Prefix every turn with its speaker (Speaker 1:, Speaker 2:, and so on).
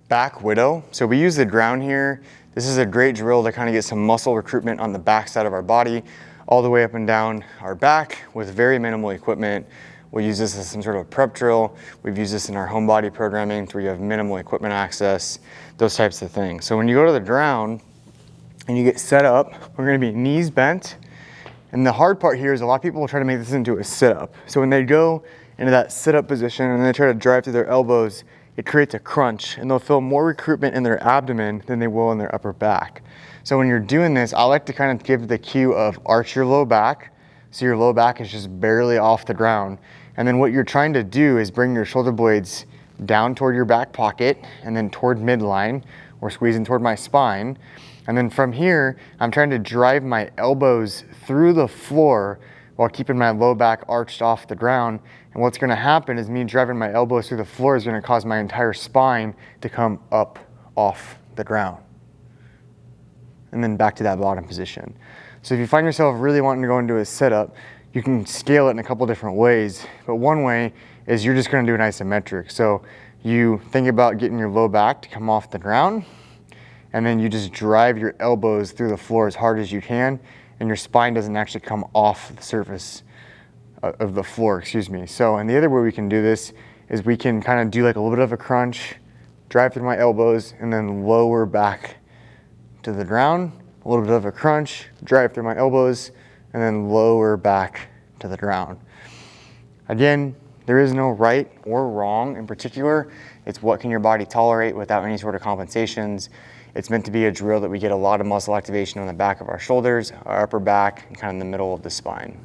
Speaker 1: back widow. So we use the ground here. This is a great drill to kind of get some muscle recruitment on the back side of our body, all the way up and down our back with very minimal equipment. We'll use this as some sort of prep drill. We've used this in our home body programming where you have minimal equipment access, those types of things. So when you go to the ground and you get set up, we're gonna be knees bent. And the hard part here is a lot of people will try to make this into a sit-up. So when they go into that sit-up position and they try to drive through their elbows, it creates a crunch and they'll feel more recruitment in their abdomen than they will in their upper back. So when you're doing this, I like to kind of give the cue of arch your low back. So your low back is just barely off the ground. And then what you're trying to do is bring your shoulder blades down toward your back pocket and then toward midline or squeezing toward my spine. And then from here, I'm trying to drive my elbows through the floor while keeping my low back arched off the ground. And what's gonna happen is me driving my elbows through the floor is gonna cause my entire spine to come up off the ground. And then back to that bottom position. So if you find yourself really wanting to go into a sit-up, you can scale it in a couple different ways. But one way is you're just gonna do an isometric. So you think about getting your low back to come off the ground, and then you just drive your elbows through the floor as hard as you can, and your spine doesn't actually come off the surface of the floor, excuse me. So, and the other way we can do this is we can kind of do like a little bit of a crunch, drive through my elbows, and then lower back to the ground, a little bit of a crunch, drive through my elbows, and then lower back to the ground. Again, there is no right or wrong in particular. It's what can your body tolerate without any sort of compensations. It's meant to be a drill that we get a lot of muscle activation on the back of our shoulders, our upper back, and kind of in the middle of the spine.